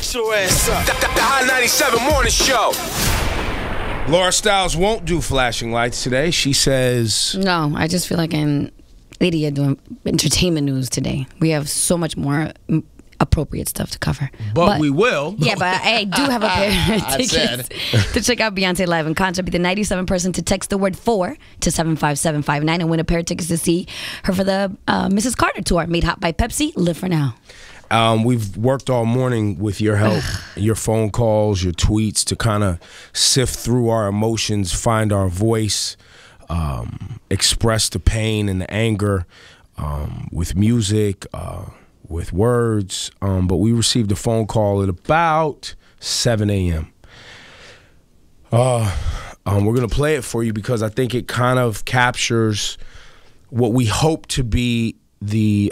Wax your ass up. The Hot 97 Morning Show. Laura Stiles won't do flashing lights today. She says... No, I just feel like an idiot doing entertainment news today. We have so much more appropriate stuff to cover. But we will. Yeah, but I do have a pair of tickets to check out Beyonce live in concert. Be the 97 person to text the word 4 to 75759 and win a pair of tickets to see her for the Mrs. Carter tour. Made hot by Pepsi. Live for now. We've worked all morning with your help, your phone calls, your tweets to kind of sift through our emotions, find our voice, express the pain and the anger with music, with words. But we received a phone call at about 7 a.m. We're going to play it for you because I think it kind of captures what we hope to be the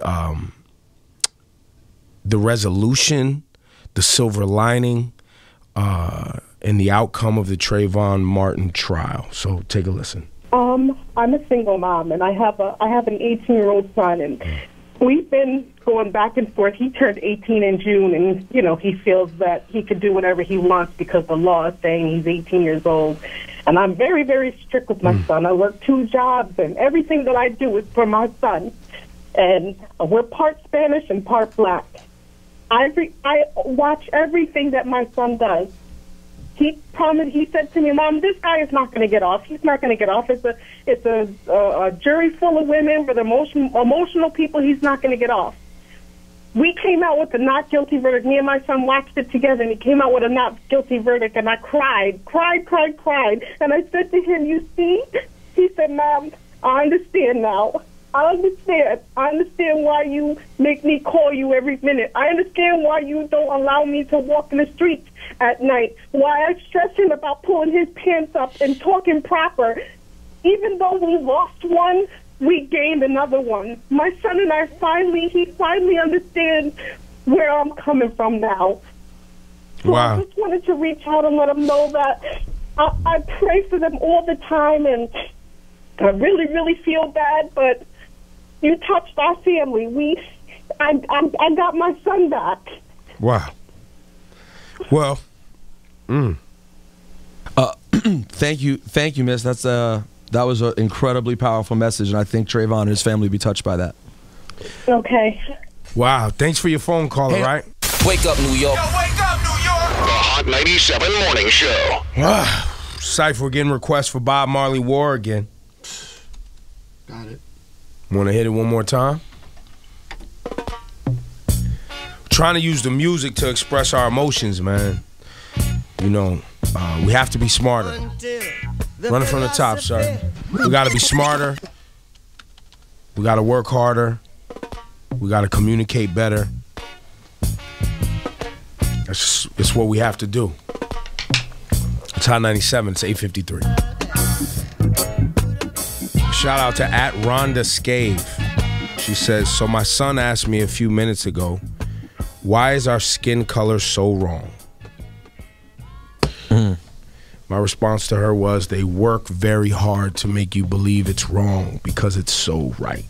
resolution, the silver lining, and the outcome of the Trayvon Martin trial. So take a listen. I'm a single mom, and I have an 18-year-old son, and we've been going back and forth. He turned 18 in June, and he feels that he could do whatever he wants because the law is saying he's 18 years old. And I'm very, very strict with my son. I work 2 jobs, and everything that I do is for my son. And we're part Spanish and part black. I watch everything that my son does. He said to me, "Mom, this guy is not going to get off. He's not going to get off. It's a jury full of women with emotional people. He's not going to get off." We came out with a not guilty verdict. Me and my son watched it together, and he came out with a not guilty verdict, and I cried. And I said to him, "You see?" He said, "Mom, I understand now. I understand why you make me call you every minute. I understand why you don't allow me to walk in the streets at night. Why I stress him about pulling his pants up and talking proper. Even though we lost one, we gained another one. My son and I he finally understands where I'm coming from now." So wow. I just wanted to reach out and let him know that I pray for them all the time, and I really, really feel bad, but you touched our family. I got my son back. Wow. Well, thank you, Miss. That was an incredibly powerful message, and I think Trayvon and his family be touched by that. Okay. Wow. Thanks for your phone call, all right? Wake up, New York. Yo, wake up, New York. The Hot 97 Morning Show. Cypher getting requests for Bob Marley War again. Got it. Want to hit it one more time? Trying to use the music to express our emotions, man. We have to be smarter. Run it from the top, sir. We got to be smarter. We got to work harder. We got to communicate better. It's what we have to do. It's Hot 97. It's 8:53. Shout out to @Rhonda Scave. She says, "So my son asked me a few minutes ago, why is our skin color so wrong?" My response to her was, they work very hard to make you believe it's wrong because it's so right.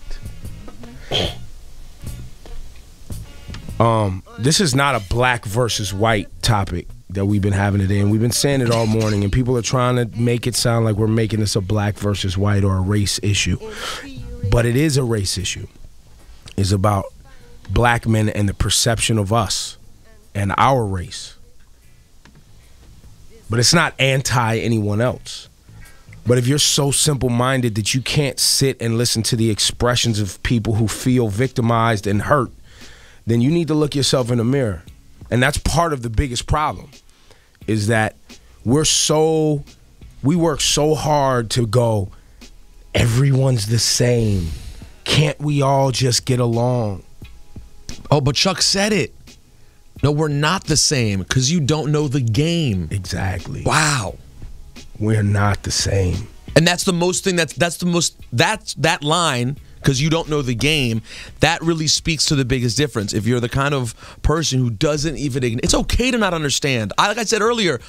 This is not a black versus white topic that we've been having today, and we've been saying it all morning, and people are trying to make it sound like we're making this a black versus white or a race issue. But it is a race issue. It's about black men and the perception of us and our race. But it's not anti anyone else. But if you're so simple-minded that you can't sit and listen to the expressions of people who feel victimized and hurt, then you need to look yourself in the mirror. And that's part of the biggest problem, is that we work so hard to go, everyone's the same. Can't we all just get along? Oh, but Chuck said it. No, we're not the same because you don't know the game. Exactly. Wow. We're not the same. And that's the most thing, that line, because you don't know the game, that really speaks to the biggest difference. If you're the kind of person who doesn't even, it's okay to not understand. Like I said earlier,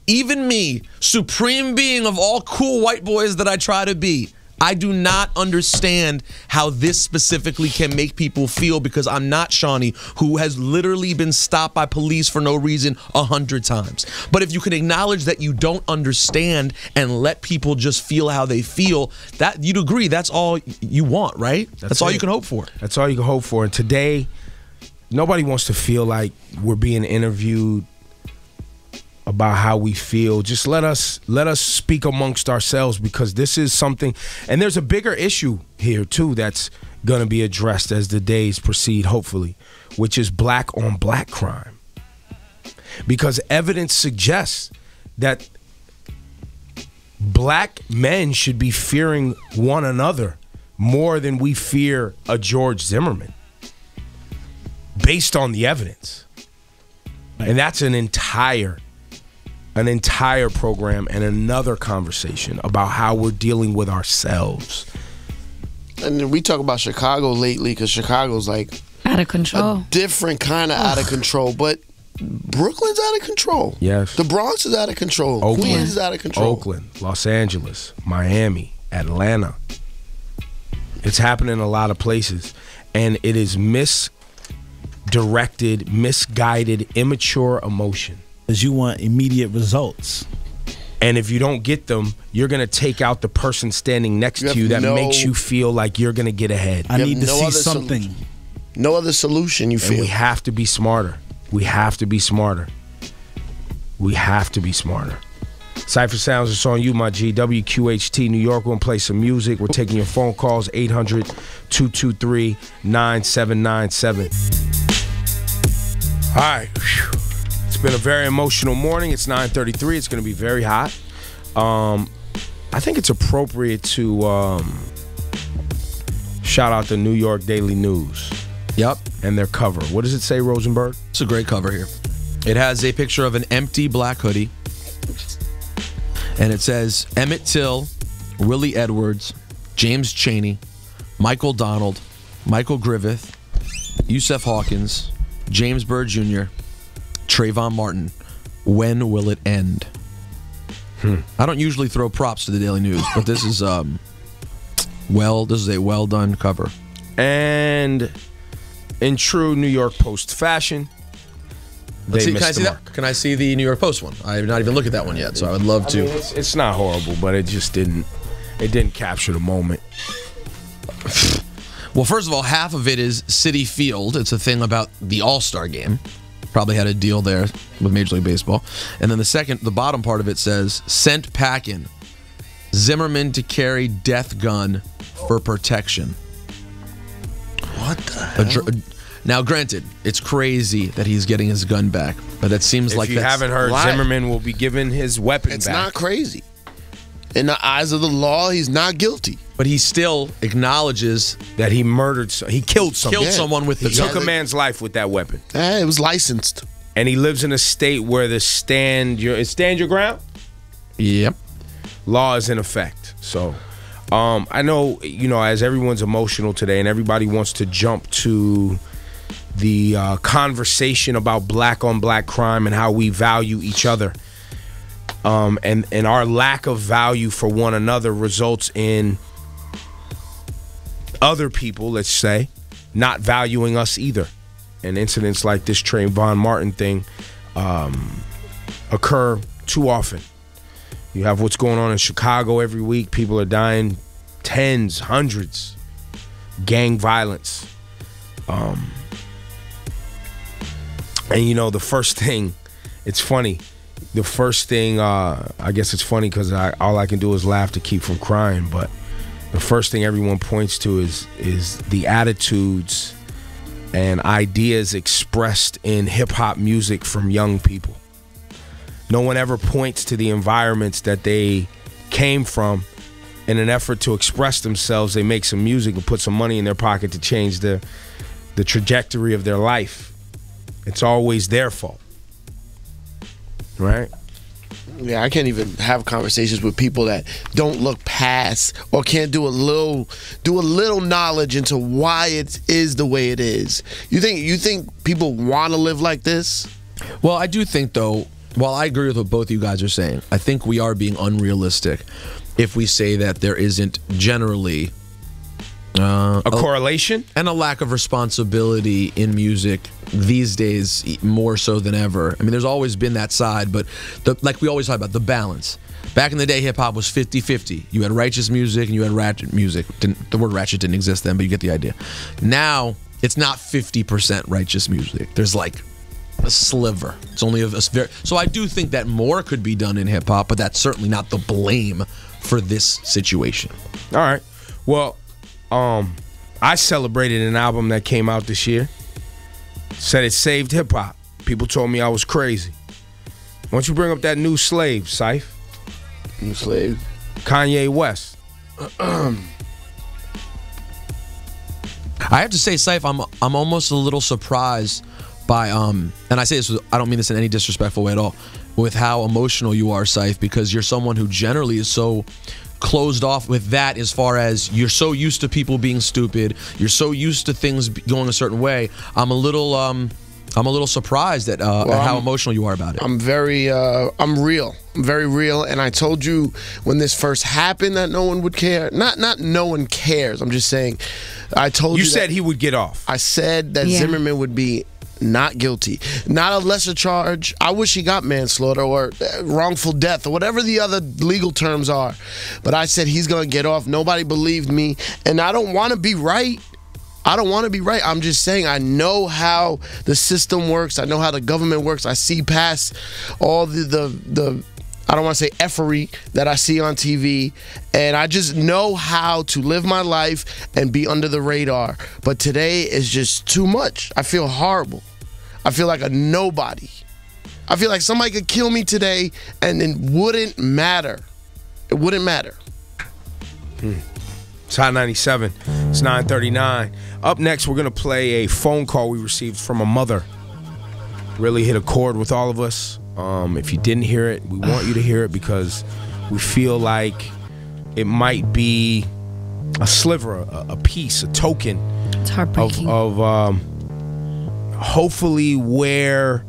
even me, supreme being of all cool white boys that I try to be, I do not understand how this specifically can make people feel, because I'm not Shawnee, who has literally been stopped by police for no reason 100 times. But if you can acknowledge that you don't understand and let people just feel how they feel, that you'd agree that's all you want, right? That's all you can hope for. That's all you can hope for. And today, nobody wants to feel like we're being interviewed about how we feel. Just let us speak amongst ourselves, because this is something, and there's a bigger issue here too that's going to be addressed as the days proceed, hopefully, which is black on black crime. Because evidence suggests that black men should be fearing one another more than we fear a George Zimmerman, based on the evidence. And that's an entire program and another conversation about how we're dealing with ourselves. And we talk about Chicago lately because Chicago's like out of control. A different kind of out of control. But Brooklyn's out of control. Yes. The Bronx is out of control. Oakland. Queens is out of control. Oakland, Los Angeles, Miami, Atlanta. It's happening in a lot of places. And it is misdirected, misguided, immature emotion. Because you want immediate results. And if you don't get them, you're going to take out the person standing next to you that makes you feel like you're going to get ahead. I need to see something. No other solution, you feel. And we have to be smarter. We have to be smarter. We have to be smarter. Cypher Sounds, it's on you, my G. WQHT, New York. We're going to play some music. We're taking your phone calls, 800-223-9797. All right. Whew. It's been a very emotional morning. It's 9:33. It's going to be very hot. I think it's appropriate to shout out the New York Daily News. Yep. And their cover. What does it say, Rosenberg? It's a great cover here. It has a picture of an empty black hoodie. And it says Emmett Till, Willie Edwards, James Chaney, Michael Donald, Michael Griffith, Yusef Hawkins, James Byrd Jr., Trayvon Martin. When will it end? I don't usually throw props to the Daily News, but this is this is a well done cover. And in true New York Post fashion, Can I see that? Can I see the New York Post one? I have not even looked at that one yet, so I would love to. I mean, it's not horrible, but it just didn't capture the moment. Well, first of all, half of it is Citi Field. It's a thing about the All-Star game. Probably had a deal there with Major League Baseball. And then the bottom part of it says, sent packin', Zimmerman to carry death gun for protection. What the hell? Now, granted, it's crazy that he's getting his gun back, but that seems like if you haven't heard, Why? Zimmerman will be given his weapon It's back. not crazy. In the eyes of the law, he's not guilty. But he still acknowledges that he murdered, he killed someone. Killed someone with the He took a man's life with that weapon. It was licensed. And he lives in a state where the stand your ground? Yep. Law is in effect. So I know, as everyone's emotional today and everybody wants to jump to the conversation about black on black crime and how we value each other. And our lack of value for one another results in other people, let's say, not valuing us either. And incidents like this Trayvon Martin thing occur too often. You have what's going on in Chicago every week. People are dying, tens, hundreds. Gang violence. And the first thing, it's funny. The first thing, I guess it's funny because all I can do is laugh to keep from crying. But the first thing everyone points to is the attitudes and ideas expressed in hip-hop music from young people. No one ever points to the environments that they came from. In an effort to express themselves, they make some music and put some money in their pocket to change the trajectory of their life. It's always their fault. Right? Yeah, I can't even have conversations with people that don't look past or can't do a little knowledge into why it is the way it is. You think people want to live like this? Well, I do think, though, while I agree with what both you guys are saying, I think we are being unrealistic if we say that there isn't generally a correlation and a lack of responsibility in music these days more so than ever. I mean, there's always been that side, but like we always talk about, the balance. Back in the day, hip-hop was 50-50. You had righteous music and you had ratchet music. The word ratchet didn't exist then, but you get the idea. Now, it's not 50% righteous music. There's like a sliver. It's only a very... So I do think that more could be done in hip-hop, but that's certainly not the blame for this situation. All right. Well, I celebrated an album that came out this year. Said it saved hip-hop. People told me I was crazy. Why don't you bring up that New Slave, Syph? New Slave? Kanye West. I have to say, Syph, I'm almost a little surprised by and I say this, I don't mean this in any disrespectful way at all, with how emotional you are, Syph, because you're someone who generally is so closed off with that, as far as you're so used to people being stupid, you're so used to things going a certain way. I'm a little surprised at how emotional you are about it. I'm very I'm real. I'm very real, and I told you when this first happened that no one would care. Not no one cares. I'm just saying. I told you. You said he would get off. I said that Zimmerman would be not guilty, not a lesser charge. I wish he got manslaughter or wrongful death or whatever the other legal terms are. But I said he's gonna get off. Nobody believed me, and I don't want to be right. I don't want to be right. I'm just saying I know how the system works. I know how the government works. I see past all the I don't want to say effery that I see on TV, and I just know how to live my life and be under the radar. But today is just too much. I feel horrible. I feel like a nobody. I feel like somebody could kill me today and it wouldn't matter. It wouldn't matter. It's Hot 97. It's 9:39. Up next, we're going to play a phone call we received from a mother. Really hit a chord with all of us. If you didn't hear it, we want you to hear it because we feel like it might be a sliver, a piece, a token. It's heartbreaking. Of hopefully where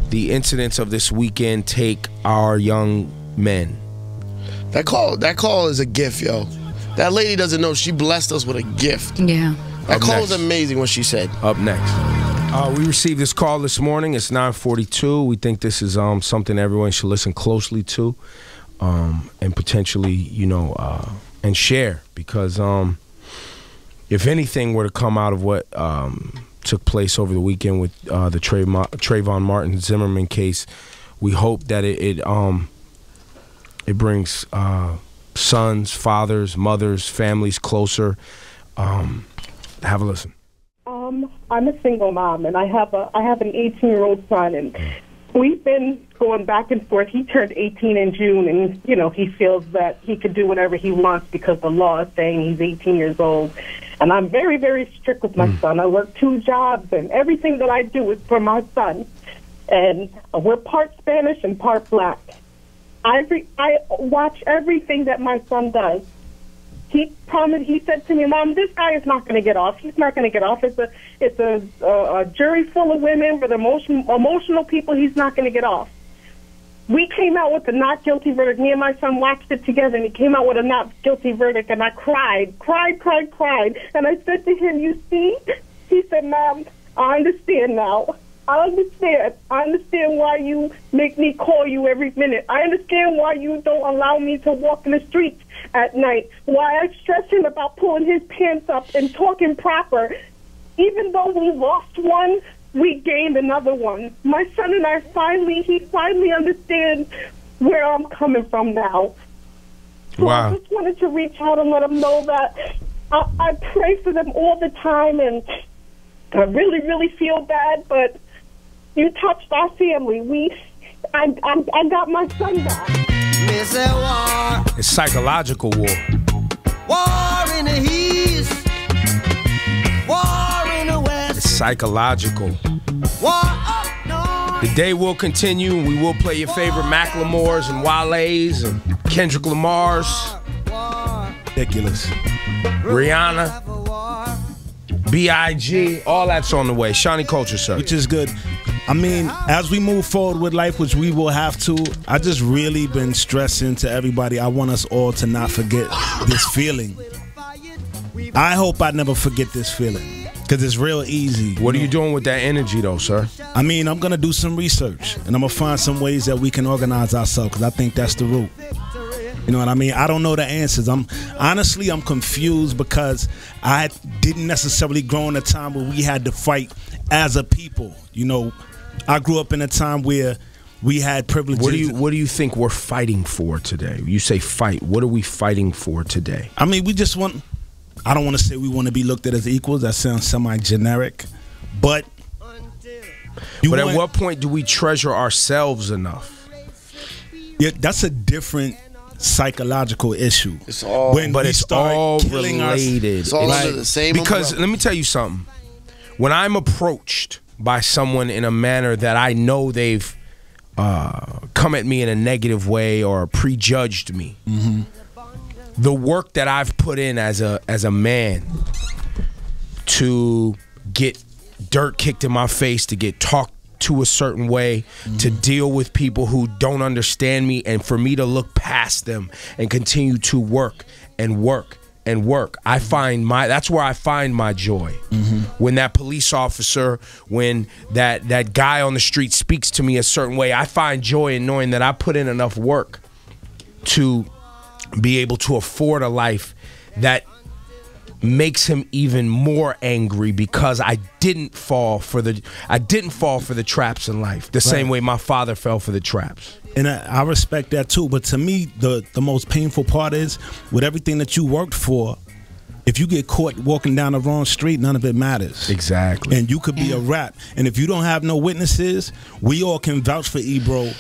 the incidents of this weekend take our young men. That call is a gift, yo. That lady doesn't know she blessed us with a gift. Yeah. That call was amazing, what she said. Up next. We received this call this morning. It's 9:42. We think this is something everyone should listen closely to and potentially, and share. Because if anything were to come out of what took place over the weekend with the Trayvon Martin Zimmerman case, we hope that it brings sons, fathers, mothers, families closer. Have a listen. I'm a single mom, and I have an 18-year-old son, and we've been going back and forth. He turned 18 in June, and he feels that he could do whatever he wants because the law is saying he's 18 years old. And I'm very, very strict with my son. I work 2 jobs, and everything that I do is for my son. And we're part Spanish and part black. I watch everything that my son does. He said to me, "Mom, this guy is not going to get off. He's not going to get off. It's a jury full of women with emotional people. He's not going to get off." We came out with a not guilty verdict. Me and my son watched it together, and he came out with a not guilty verdict, and I cried. And I said to him, "You see?" He said, "Mom, I understand now. I understand why you make me call you every minute. I understand why you don't allow me to walk in the streets at night. Why I stress him about pulling his pants up and talking proper. Even though we lost one, we gained another one. My son and he finally understands where I'm coming from now." So wow. I just wanted to reach out and let him know that I pray for them all the time, and I really, really feel bad, but you touched our family. I got my son back. It's psychological war. War in the east, war in the west. It's psychological. War up north. The day will continue, and we will play your favorite Macklemores and Wale's and Kendrick Lamar's. Ridiculous. Rihanna, B.I.G., all that's on the way. Shawnee Culture, sir. Which is good. I mean, as we move forward with life, which we will have to, I just really been stressing to everybody, I want us all to not forget this feeling. I hope I never forget this feeling, because it's real easy. What are you doing with that energy, though, sir? I mean, I'm going to do some research, and I'm going to find some ways that we can organize ourselves, because I think that's the root. You know what I mean? I don't know the answers. I'm confused because I didn't necessarily grow in a time where we had to fight as a people. You know, I grew up in a time where we had privileges. What do you think we're fighting for today? You say fight. What are we fighting for today? I mean, we just want. I don't want to say we want to be looked at as equals. That sounds semi-generic, but. At what point do we treasure ourselves enough? Yeah, that's a different psychological issue. It's all, but it's all related. It's all under the same because umbrella. let me tell you something. When I'm approached by someone in a manner that I know they've come at me in a negative way or prejudged me, the work that I've put in as a man to get dirt kicked in my face, to get talked to a certain way, to deal with people who don't understand me, and for me to look past them and continue to work and work and work. That's where I find my joy. When that police officer, when that guy on the street speaks to me a certain way, I find joy in knowing that I put in enough work to be able to afford a life that makes him even more angry because I didn't fall for the traps in life the same way my father fell for the traps. And I respect that too, but to me the most painful part is with everything that you worked for, if you get caught walking down the wrong street, none of it matters. Exactly. And you could be a rap, and if you don't have no witnesses, we all can vouch for Ebro,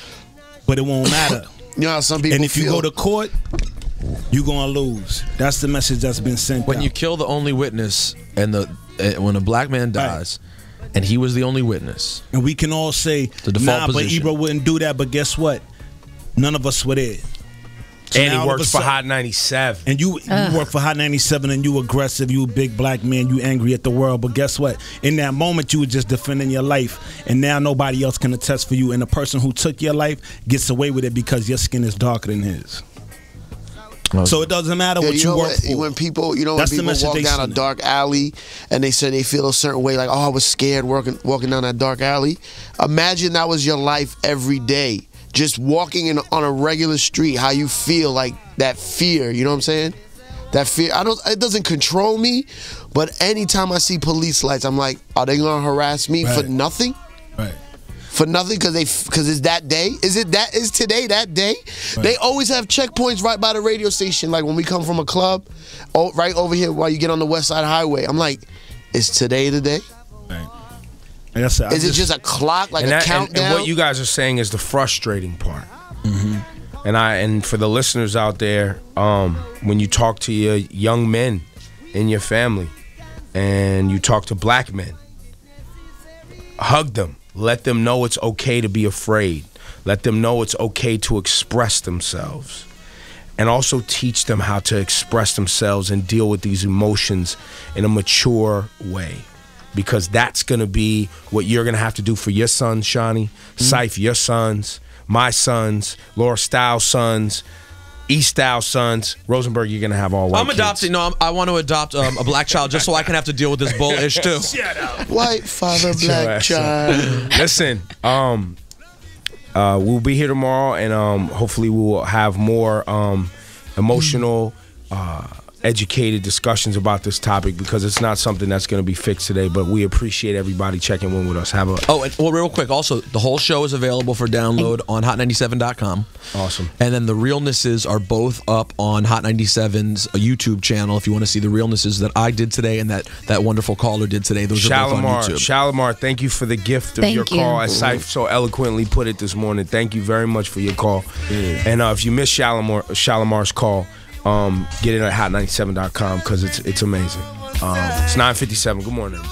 but it won't matter. You know how some people and if you feel? go to court, you're gonna lose. That's the message that's been sent When out. you kill the only witness, and when a black man dies, and he was the only witness, and we can all say, the default but position. Ebro wouldn't do that. But guess what? None of us were there. So and now he all of works a for sudden- Hot 97. And you work for Hot 97, and you aggressive, you a big black man, you angry at the world. But guess what? In that moment, you were just defending your life, and now nobody else can attest for you. And the person who took your life gets away with it because your skin is darker than his. So it doesn't matter what you work for. When people, That's the when people message walk they down a send. dark alley and they say they feel a certain way, like, oh, I was scared walking down that dark alley. Imagine that was your life every day, just walking on a regular street. How you feel, like that fear. You know what I'm saying? That fear. It doesn't control me, but anytime I see police lights, I'm like, are they gonna harass me for nothing? Right. For nothing, because it's that day. Is today that day? Right. They always have checkpoints right by the radio station. Like when we come from a club, right over here while you get on the West Side Highway. I'm like, is today the day? Right. Like I said, is it just a clock, like a countdown? And what you guys are saying is the frustrating part. And for the listeners out there, when you talk to your young men in your family, and you talk to black men, hug them. Let them know it's okay to be afraid. Let them know it's okay to express themselves. And also teach them how to express themselves and deal with these emotions in a mature way. Because that's going to be what you're going to have to do for your sons, Shawnee, Syph, your sons, my sons, Laura Styles' sons, E Styles' sons. Rosenberg, you're going to have all white I'm adopting. kids. No, I want to adopt a black child just so I can have to deal with this bullish too. White father, black child. Listen, we'll be here tomorrow, and hopefully we will have more emotional, educated discussions about this topic, because it's not something that's going to be fixed today. But we appreciate everybody checking in with us. Have a real quick. Also, the whole show is available for download on hot97.com. Awesome. And then the realnesses are both up on Hot 97's YouTube channel. If you want to see the realnesses that I did today and that wonderful caller did today, those are both on YouTube. Shalimar, thank you for the gift of your call. As Syph so eloquently put it this morning, thank you very much for your call. And if you missed Shalimar's call, get it at hot97.com, because it's amazing. It's 9:57. Good morning.